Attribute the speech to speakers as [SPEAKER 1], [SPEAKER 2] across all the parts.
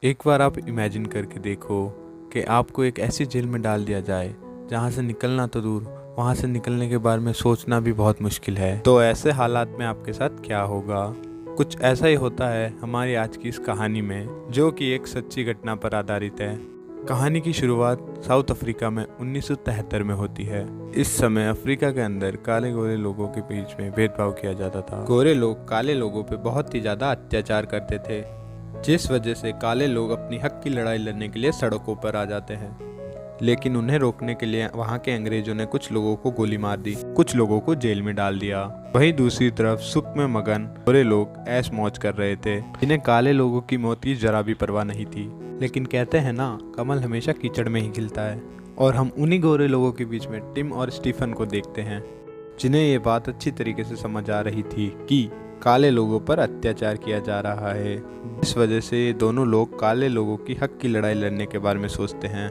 [SPEAKER 1] एक बार आप इमेजिन करके देखो कि आपको एक ऐसी जेल में डाल दिया जाए जहाँ से निकलना तो दूर, वहाँ से निकलने के बारे में सोचना भी बहुत मुश्किल है। तो ऐसे हालात में आपके साथ क्या होगा? कुछ ऐसा ही होता है हमारी आज की इस कहानी में, जो कि एक सच्ची घटना पर आधारित है। कहानी की शुरुआत साउथ अफ्रीका में 1973 में होती है। इस समय अफ्रीका के अंदर काले गोरे लोगों के बीच में भेदभाव किया जाता था। गोरे लोग काले लोगों पे बहुत ही ज्यादा अत्याचार करते थे, जिस वजह से काले लोग अपनी हक की लड़ाई लड़ने के लिए सड़कों पर आ जाते हैं। लेकिन उन्हें रोकने के लिए वहां के अंग्रेजों ने कुछ लोगों को गोली मार दी, कुछ लोगों को जेल में डाल दिया। वहीं दूसरी तरफ सुख में मगन गोरे लोग ऐश मौज कर रहे थे, जिन्हें काले लोगों की मौत की जरा भी परवाह नहीं थी। लेकिन कहते हैं ना, कमल हमेशा कीचड़ में ही खिलता है। और हम उन्हीं गोरे लोगों के बीच में टिम और स्टीफन को देखते हैं, जिन्हें ये बात अच्छी तरीके से समझ आ रही थी कि काले लोगों पर अत्याचार किया जा रहा है। इस वजह से ये दोनों लोग काले लोगों की हक की लड़ाई लड़ने के बारे में सोचते हैं,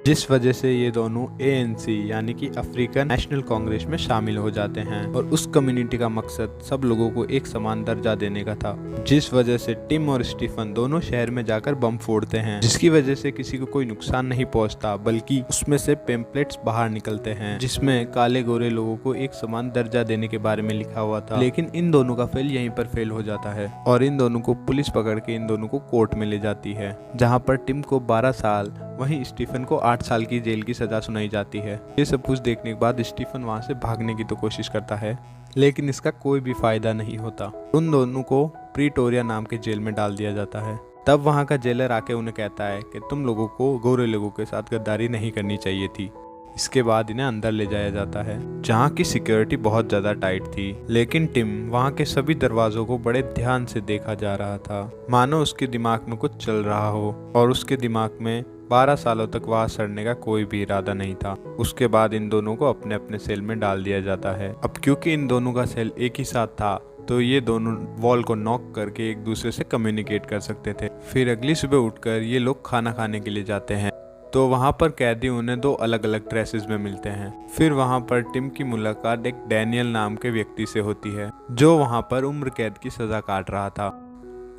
[SPEAKER 1] जिस वजह से ये दोनों ANC यानी कि अफ्रीकन नेशनल कांग्रेस में शामिल हो जाते हैं। और उस कम्युनिटी का मकसद सब लोगों को एक समान दर्जा देने का था, जिस वजह से टिम और स्टीफन दोनों शहर में जाकर बम फोड़ते हैं, जिसकी वजह से किसी को कोई नुकसान नहीं पहुंचता, बल्कि उसमें से पेम्पलेट्स बाहर निकलते हैं जिसमें काले गोरे लोगों को एक समान दर्जा देने के बारे में लिखा हुआ था। लेकिन इन दोनों का फेल यहीं पर फेल हो जाता है और इन दोनों को पुलिस पकड़ के इन दोनों को कोर्ट में ले जाती है, जहाँ पर टिम को 12 साल, वहीं स्टीफन को 8 साल की जेल की सजा सुनाई जाती है। ये सब कुछ देखने के बाद स्टीफन वहां से भागने की तो कोशिश करता है, लेकिन इसका कोई भी फायदा नहीं होता। उन दोनों को प्रीटोरिया नाम के जेल में डाल दिया जाता है। तब वहां का जेलर आके उन्हें कहता है कि तुम लोगों को गोरे लोगों के साथ गद्दारी नहीं करनी चाहिए थी। इसके बाद इन्हें अंदर ले जाया जाता है, जहाँ की सिक्योरिटी बहुत ज्यादा टाइट थी। लेकिन टिम वहाँ के सभी दरवाजों को बड़े ध्यान से देखा जा रहा था, मानो उसके दिमाग में कुछ चल रहा हो, और उसके दिमाग में 12 सालों तक वहां सड़ने का कोई भी इरादा नहीं था। उसके बाद इन दोनों को अपने अपने सेल में डाल दिया जाता है। अब क्योंकि इन दोनों का सेल एक ही साथ था, तो ये दोनों वॉल को नॉक करके एक दूसरे से कम्युनिकेट कर सकते थे। फिर अगली सुबह उठकर ये लोग खाना खाने के लिए जाते हैं, तो वहाँ पर कैदी उन्हें 2 अलग अलग ड्रेसेस में मिलते हैं। फिर वहाँ पर टिम की मुलाकात एक डैनियल नाम के व्यक्ति से होती है, जो वहाँ पर उम्र कैद की सजा काट रहा था।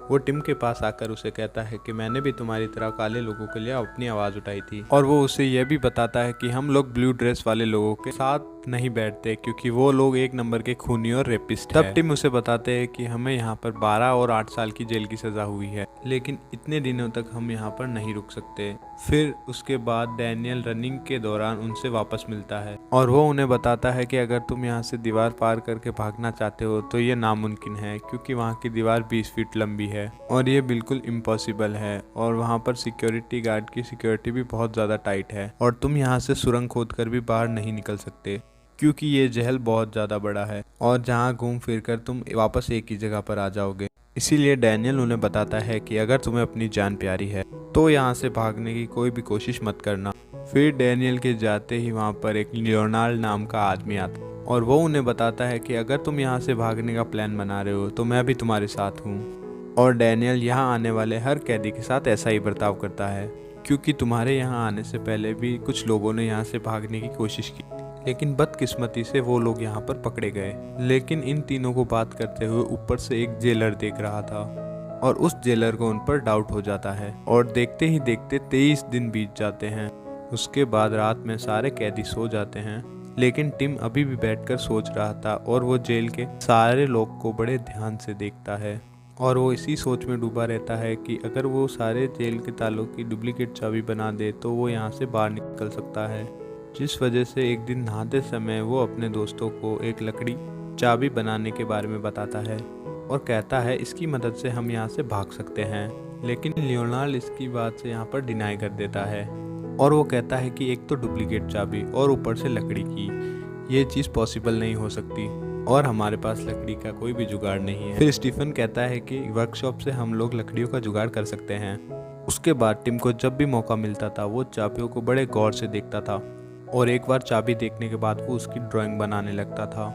[SPEAKER 1] वो टिम के पास आकर उसे कहता है कि मैंने भी तुम्हारी तरह काले लोगों के लिए अपनी आवाज उठाई थी, और वो उसे यह भी बताता है कि हम लोग ब्लू ड्रेस वाले लोगों के साथ नहीं बैठते, क्योंकि वो लोग एक नंबर के खूनी और रेपिस्ट है। तब टिम उसे बताते हैं कि हमें यहाँ पर 12 और 8 साल की जेल की सजा हुई है, लेकिन इतने दिनों तक हम यहाँ पर नहीं रुक सकते। फिर उसके बाद डैनियल रनिंग के दौरान उनसे वापस मिलता है, और वो उन्हें बताता है कि अगर तुम यहाँ से दीवार पार करके भागना चाहते हो तो ये नामुमकिन है, क्योंकि वहाँ की दीवार 20 फीट लंबी है और ये बिल्कुल इम्पॉसिबल है। और वहाँ पर सिक्योरिटी गार्ड की सिक्योरिटी भी बहुत ज़्यादा टाइट है, और तुम यहाँ से सुरंग खोद कर भी बाहर नहीं निकल सकते, क्योंकि ये जहल बहुत ज़्यादा बड़ा है और जहाँ घूम फिर कर तुम वापस एक ही जगह पर आ जाओगे। इसीलिए डैनियल उन्हें बताता है कि अगर तुम्हें अपनी जान प्यारी है तो यहाँ से भागने की कोई भी कोशिश मत करना। फिर डैनियल के जाते ही वहाँ पर एक लियोनार्ड नाम का आदमी आता है, और वो उन्हें बताता है कि अगर तुम यहाँ से भागने का प्लान बना रहे हो तो मैं भी तुम्हारे साथ हूँ। और डैनियल यहाँ आने वाले हर कैदी के साथ ऐसा ही बर्ताव करता है, क्योंकि तुम्हारे यहाँ आने से पहले भी कुछ लोगों ने यहाँ से भागने की कोशिश की, लेकिन बदकिस्मती से वो लोग यहाँ पर पकड़े गए। लेकिन इन तीनों को बात करते हुए ऊपर से एक जेलर देख रहा था, और उस जेलर को उन पर डाउट हो जाता है, और देखते ही देखते 23 दिन बीत जाते हैं। उसके बाद रात में सारे कैदी सो जाते हैं, लेकिन टिम अभी भी बैठकर सोच रहा था, और वो जेल के सारे लोग को बड़े ध्यान से देखता है, और वो इसी सोच में डूबा रहता है कि अगर वो सारे जेल के तालों की डुप्लीकेट चाबी बना दे तो वो यहाँ से बाहर निकल सकता है। जिस वजह से एक दिन नहाते समय वो अपने दोस्तों को एक लकड़ी चाबी बनाने के बारे में बताता है, और कहता है इसकी मदद से हम यहाँ से भाग सकते हैं। लेकिन लियोनार्ड इसकी बात से यहाँ पर डिनाई कर देता है, और वो कहता है कि एक तो डुप्लीकेट चाबी और ऊपर से लकड़ी की, ये चीज़ पॉसिबल नहीं हो सकती, और हमारे पास लकड़ी का कोई भी जुगाड़ नहीं है। फिर स्टीफन कहता है कि वर्कशॉप से हम लोग लकड़ियों का जुगाड़ कर सकते हैं। उसके बाद टिम को जब भी मौका मिलता था वो चाबियों को बड़े गौर से देखता था, और एक बार चाबी देखने के बाद वो उसकी ड्राइंग बनाने लगता था,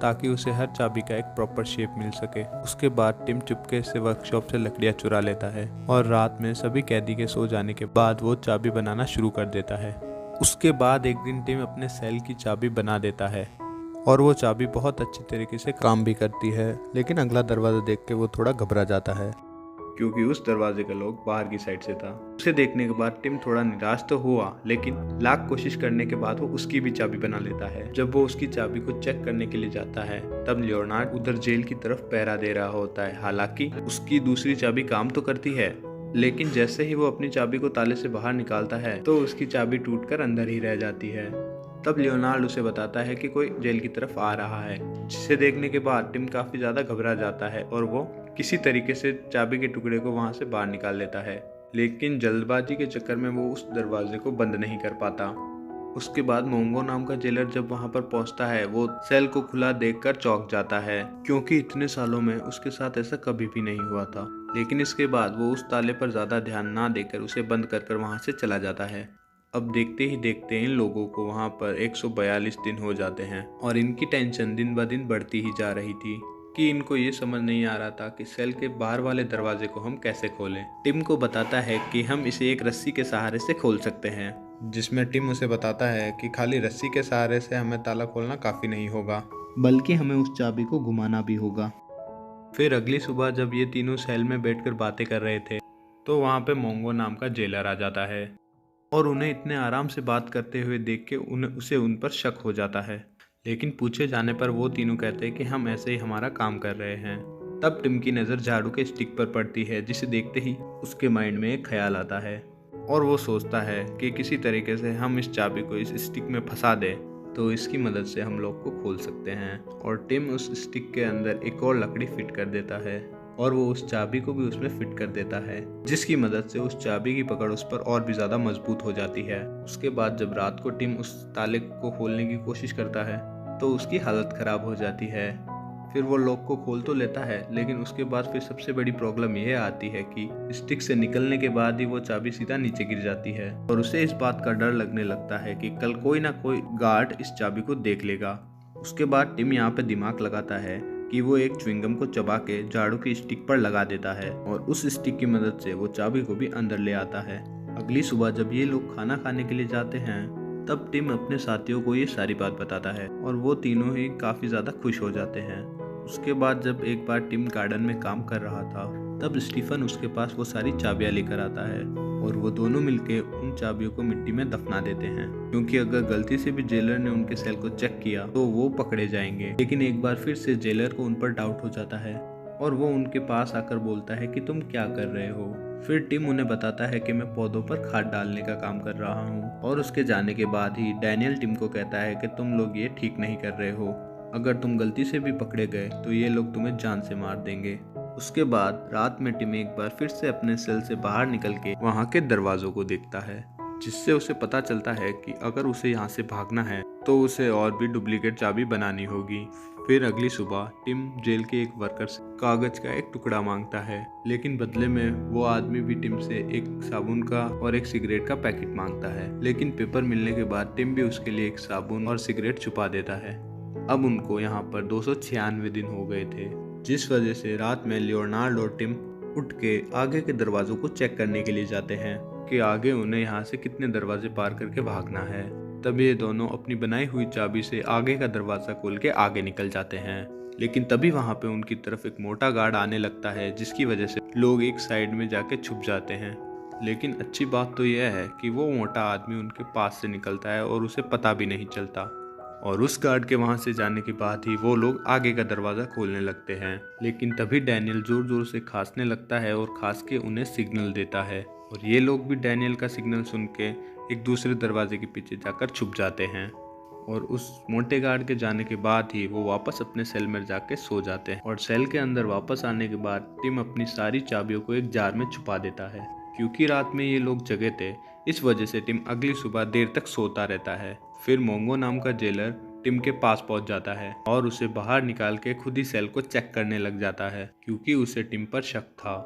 [SPEAKER 1] ताकि उसे हर चाबी का एक प्रॉपर शेप मिल सके। उसके बाद टिम चुपके से वर्कशॉप से लकड़ियाँ चुरा लेता है, और रात में सभी कैदी के सो जाने के बाद वो चाबी बनाना शुरू कर देता है। उसके बाद एक दिन टिम अपने सेल की चाबी बना देता है, और वो चाबी बहुत अच्छी तरीके से काम भी करती है। लेकिन अगला दरवाज़ा देख के वो थोड़ा घबरा जाता है, क्योंकि उस दरवाजे का लॉक बाहर की साइड से था। उसे देखने के बाद टिम थोड़ा निराश तो हुआ, लेकिन लाख कोशिश करने के बाद वो उसकी भी चाबी बना लेता है। जब वो उसकी चाबी को चेक करने के लिए जाता है तब लियोनार्ड उधर जेल की तरफ पहरा दे रहा होता है। हालांकि उसकी दूसरी चाबी काम तो करती है, लेकिन जैसे ही वो अपनी चाबी को ताले से बाहर निकालता है तो उसकी चाबी टूटकर अंदर ही रह जाती है। तब लियोनार्ड उसे बताता है कि कोई जेल की तरफ आ रहा है, जिसे देखने के बाद टिम काफी ज्यादा घबरा जाता है और वो किसी तरीके से चाबी के टुकड़े को वहां से बाहर निकाल लेता है। लेकिन जल्दबाजी के चक्कर में वो उस दरवाजे को बंद नहीं कर पाता। उसके बाद मोंगो नाम का जेलर जब वहां पर पहुंचता है वो सेल को खुला देखकर चौंक जाता है, क्योंकि इतने सालों में उसके साथ ऐसा कभी भी नहीं हुआ था। लेकिन इसके बाद वो उस ताले पर ज्यादा ध्यान ना देकर उसे बंद कर वहां से चला जाता है। अब देखते ही देखते इन लोगों को वहां पर 142 दिन हो जाते हैं और इनकी टेंशन दिन ब दिन बढ़ती ही जा रही थी कि इनको ये समझ नहीं आ रहा था कि सेल के बाहर वाले दरवाजे को हम कैसे खोलें। टिम को बताता है कि हम इसे एक रस्सी के सहारे से खोल सकते हैं, जिसमें टिम उसे बताता है कि खाली रस्सी के सहारे से हमें ताला खोलना काफी नहीं होगा, बल्कि हमें उस चाबी को घुमाना भी होगा। फिर अगली सुबह जब ये तीनों सेल में बैठकर बातें कर रहे थे तो वहाँ पे मोंगो नाम का जेलर आ जाता है और उन्हें इतने आराम से बात करते हुए देख के उसे उन पर शक हो जाता है। लेकिन पूछे जाने पर वो तीनों कहते हैं कि हम ऐसे ही हमारा काम कर रहे हैं। तब टिम की नज़र झाड़ू के स्टिक पर पड़ती है, जिसे देखते ही उसके माइंड में एक ख्याल आता है और वो सोचता है कि किसी तरीके से हम इस चाबी को इस स्टिक में फंसा दें तो इसकी मदद से हम लोग को खोल सकते हैं। और टिम उस स्टिक के अंदर एक और लकड़ी फिट कर देता है और वो उस चाबी को भी उसमें फिट कर देता है, जिसकी मदद से उस चाबी की पकड़ उस पर और भी ज्यादा मजबूत हो जाती है। उसके बाद जब रात को टिम उस ताले को खोलने की कोशिश करता है तो उसकी हालत खराब हो जाती है। फिर वो लॉक को खोल तो लेता है, लेकिन उसके बाद फिर सबसे बड़ी प्रॉब्लम यह आती है कि स्टिक से निकलने के बाद ही वो चाबी सीधा नीचे गिर जाती है और उसे इस बात का डर लगने लगता है कि कल कोई ना कोई गार्ड इस चाबी को देख लेगा। उसके बाद टिम यहाँ पे दिमाग लगाता है कि वो एक च्युइंगम को चबा के झाड़ू की स्टिक पर लगा देता है और उस स्टिक की मदद से वो चाबी को भी अंदर ले आता है। अगली सुबह जब ये लोग खाना खाने के लिए जाते हैं तब टिम अपने साथियों को ये सारी बात बताता है और वो तीनों ही काफी ज्यादा खुश हो जाते हैं। उसके बाद जब एक बार टिम गार्डन में काम कर रहा था तब स्टीफन उसके पास वो सारी चाबियां लेकर आता है और वो दोनों मिलके उन चाबियों को मिट्टी में दफना देते हैं, क्योंकि अगर गलती से भी जेलर ने उनके सेल को चेक किया तो वो पकड़े जाएंगे। लेकिन एक बार फिर से जेलर को उन पर डाउट हो जाता है और वो उनके पास आकर बोलता है कि तुम क्या कर रहे हो। फिर टिम उन्हें बताता है कि मैं पौधों पर खाद डालने का काम कर रहा हूँ और उसके जाने के बाद ही डैनियल टिम को कहता है कि तुम लोग ये ठीक नहीं कर रहे हो, अगर तुम गलती से भी पकड़े गए तो ये लोग तुम्हें जान से मार देंगे। उसके बाद रात में टिम एक बार फिर से अपने सेल से बाहर निकल के वहाँ के दरवाजों को देखता है, जिससे उसे पता चलता है कि अगर उसे यहाँ से भागना है तो उसे और भी डुप्लीकेट चाबी बनानी होगी। फिर अगली सुबह टिम जेल के एक वर्कर से कागज का एक टुकड़ा मांगता है, लेकिन बदले में वो आदमी भी टिम से एक साबुन का और एक सिगरेट का पैकेट मांगता है। लेकिन पेपर मिलने के बाद टिम भी उसके लिए एक साबुन और सिगरेट छुपा देता है। अब उनको यहाँ पर 296 दिन हो गए थे, जिस वजह से रात में लियोनार्ड और टिम उठ के आगे के दरवाजों को चेक करने के लिए जाते हैं कि आगे उन्हें यहाँ से कितने दरवाजे पार करके भागना है। तब ये दोनों अपनी बनाई हुई चाबी से आगे का दरवाजा खोल के आगे निकल जाते हैं। लेकिन तभी वहाँ पे उनकी तरफ एक मोटा गार्ड आने लगता है, जिसकी वजह से लोग एक साइड में जाके छुप जाते हैं। लेकिन अच्छी बात तो यह है कि वो मोटा आदमी उनके पास से निकलता है और उसे पता भी नहीं चलता, और उस गार्ड के वहां से जाने के बाद ही वो लोग आगे का दरवाजा खोलने लगते हैं। लेकिन तभी डैनियल जोर जोर से खांसने लगता है और खांस के उन्हें सिग्नल देता है और ये लोग भी डैनियल का सिग्नल सुन के एक दूसरे दरवाजे के पीछे जाकर छुप जाते हैं। और उस मोटे गार्ड के जाने के बाद ही वो वापस अपने सेल में जाके सो जाते हैं। और सेल के अंदर वापस आने के बाद टिम अपनी सारी चाबियों को एक जार में छुपा देता है। क्योंकि रात में ये लोग जगे थे, इस वजह से टिम अगली सुबह देर तक सोता रहता है। फिर मोंगो नाम का जेलर टिम के पास पहुंच जाता है और उसे बाहर निकाल के खुद ही सेल को चेक करने लग जाता है, क्योंकि उसे टिम पर शक था।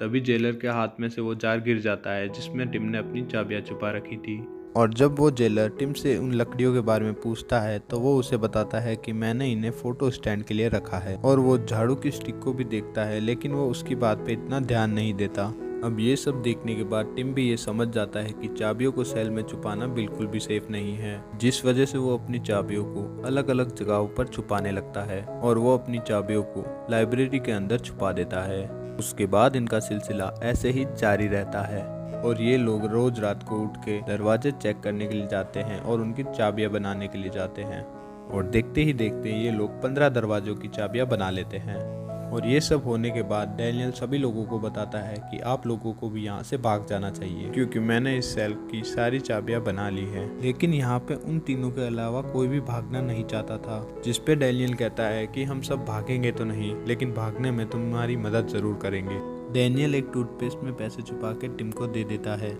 [SPEAKER 1] तभी जेलर के हाथ में से वो जार गिर जाता है जिसमें टिम ने अपनी चाबियां छुपा रखी थी। और जब वो जेलर टिम से उन लकड़ियों के बारे में पूछता है तो वो उसे बताता है कि मैंने इन्हें फोटो स्टैंड के लिए रखा है। और वो झाड़ू की स्टिक को भी देखता है, लेकिन वो उसकी बात पे इतना ध्यान नहीं देता। अब ये सब देखने के बाद टिम भी ये समझ जाता है कि चाबियों को सेल में छुपाना बिल्कुल भी सेफ नहीं है, जिस वजह से वो अपनी चाबियों को अलग अलग जगहों पर छुपाने लगता है और वो अपनी चाबियों को लाइब्रेरी के अंदर छुपा देता है। उसके बाद इनका सिलसिला ऐसे ही जारी रहता है और ये लोग रोज रात को उठ के दरवाजे चेक करने के लिए जाते हैं और उनकी चाबियां बनाने के लिए जाते हैं और देखते ही देखते ये लोग 15 दरवाजों की चाबियां बना लेते हैं। और ये सब होने के बाद डैनियल सभी लोगों को बताता है कि आप लोगों को भी यहाँ से भाग जाना चाहिए क्योंकि मैंने इस सेल की सारी चाबियां बना ली हैं। लेकिन यहाँ पे उन तीनों के अलावा कोई भी भागना नहीं चाहता था, जिस पे डैनियल कहता है कि हम सब भागेंगे तो नहीं, लेकिन भागने में तुम्हारी मदद जरूर करेंगे। डैनियल एक टूथपेस्ट में पैसे छुपा के टिम को दे देता है।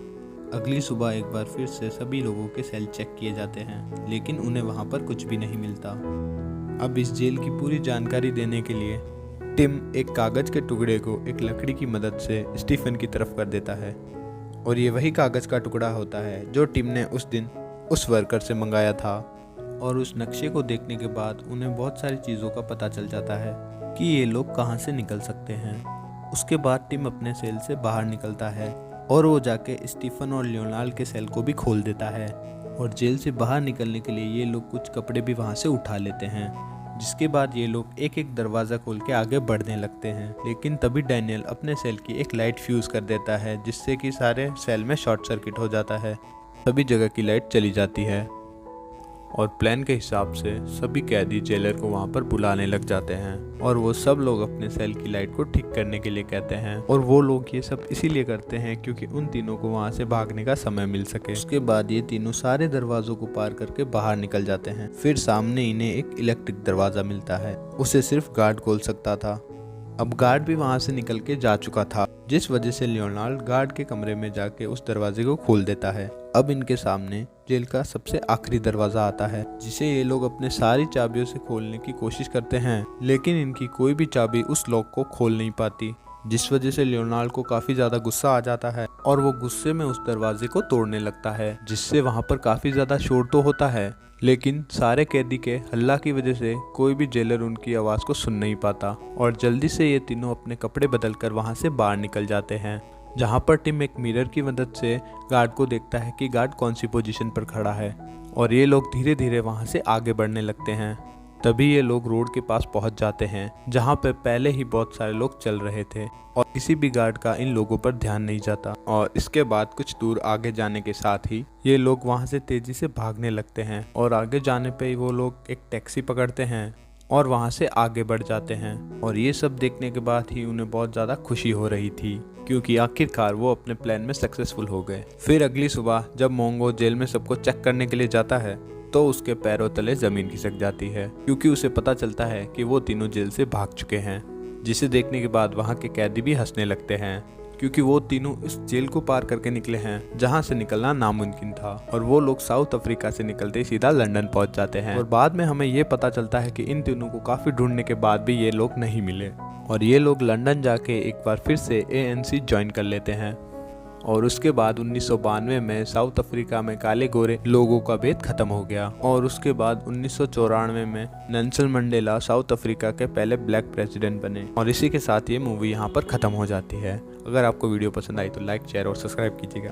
[SPEAKER 1] अगली सुबह एक बार फिर से सभी लोगों के सेल चेक किए जाते हैं, लेकिन उन्हें वहाँ पर कुछ भी नहीं मिलता। अब इस जेल की पूरी जानकारी देने के लिए टिम एक कागज के टुकड़े को एक लकड़ी की मदद से स्टीफन की तरफ कर देता है और ये वही कागज का टुकड़ा होता है जो टिम ने उस दिन उस वर्कर से मंगाया था। और उस नक्शे को देखने के बाद उन्हें बहुत सारी चीज़ों का पता चल जाता है कि ये लोग कहाँ से निकल सकते हैं। उसके बाद टिम अपने सेल से बाहर निकलता है और वो जाके स्टीफन और लियोनार्ड के सेल को भी खोल देता है और जेल से बाहर निकलने के लिए ये लोग कुछ कपड़े भी वहाँ से उठा लेते हैं, जिसके बाद ये लोग एक एक दरवाज़ा खोल के आगे बढ़ने लगते हैं। लेकिन तभी डैनियल अपने सेल की एक लाइट फ्यूज़ कर देता है, जिससे कि सारे सेल में शॉर्ट सर्किट हो जाता है, सभी जगह की लाइट चली जाती है और प्लान के हिसाब से सभी कैदी जेलर को वहाँ पर बुलाने लग जाते हैं और वो सब लोग अपने सेल की लाइट को ठीक करने के लिए कहते हैं। और वो लोग ये सब इसीलिए करते हैं क्योंकि उन तीनों को वहाँ से भागने का समय मिल सके। उसके बाद ये तीनों सारे दरवाजों को पार करके बाहर निकल जाते हैं। फिर सामने इन्हें एक इलेक्ट्रिक दरवाजा मिलता है, उसे सिर्फ गार्ड खोल सकता था। अब गार्ड भी वहाँ से निकल के जा चुका था, जिस वजह से लियोनार्ड गार्ड के कमरे में जाके उस दरवाजे को खोल देता है। अब इनके सामने जेल का सबसे आखिरी दरवाजा आता है, जिसे ये लोग अपने सारी चाबियों से खोलने की कोशिश करते हैं, लेकिन इनकी कोई भी चाबी उस लॉक को खोल नहीं पाती, जिस वजह से लियोनार्ड को काफी ज्यादा गुस्सा आ जाता है और वो गुस्से में उस दरवाजे को तोड़ने लगता है, जिससे वहाँ पर काफी ज्यादा शोर तो होता है, लेकिन सारे कैदी के हल्ला की वजह से कोई भी जेलर उनकी आवाज़ को सुन नहीं पाता और जल्दी से ये तीनों अपने कपड़े बदलकर वहाँ से बाहर निकल जाते हैं, जहाँ पर टिम एक मिरर की मदद से गार्ड को देखता है कि गार्ड कौन सी पोजीशन पर खड़ा है और ये लोग धीरे धीरे वहाँ से आगे बढ़ने लगते हैं। तभी ये लोग रोड के पास पहुंच जाते हैं, जहाँ पे पहले ही बहुत सारे लोग चल रहे थे और किसी भी गार्ड का इन लोगों पर ध्यान नहीं जाता। और इसके बाद कुछ दूर आगे जाने के साथ ही ये लोग वहाँ से तेजी से भागने लगते हैं और आगे जाने पे वो लोग एक टैक्सी पकड़ते हैं और वहाँ से आगे बढ़ जाते हैं। और ये सब देखने के बाद ही उन्हें बहुत ज़्यादा खुशी हो रही थी, क्योंकि आखिरकार वो अपने प्लान में सक्सेसफुल हो गए। फिर अगली सुबह जब मोंगो जेल में सबको चेक करने के लिए जाता है तो उसके पैरों तले जमीन खिसक जाती है, क्योंकि उसे पता चलता है कि वो तीनों जेल से भाग चुके हैं, जिसे देखने के बाद वहाँ के कैदी भी हंसने लगते हैं, क्योंकि वो तीनों इस जेल को पार करके निकले हैं जहाँ से निकलना नामुमकिन था। और वो लोग साउथ अफ्रीका से निकलते सीधा लंदन पहुँच जाते हैं और बाद में हमें ये पता चलता है कि इन तीनों को काफ़ी ढूंढने के बाद भी ये लोग नहीं मिले और ये लोग लंदन जाके एक बार फिर से ANC ज्वाइन कर लेते हैं। और उसके बाद 1992 में साउथ अफ्रीका में काले गोरे लोगों का भेद खत्म हो गया और उसके बाद 1994 में नेल्सन मंडेला साउथ अफ्रीका के पहले ब्लैक प्रेसिडेंट बने। और इसी के साथ ये मूवी यहाँ पर खत्म हो जाती है। अगर आपको वीडियो पसंद आई तो लाइक, शेयर और सब्सक्राइब कीजिएगा।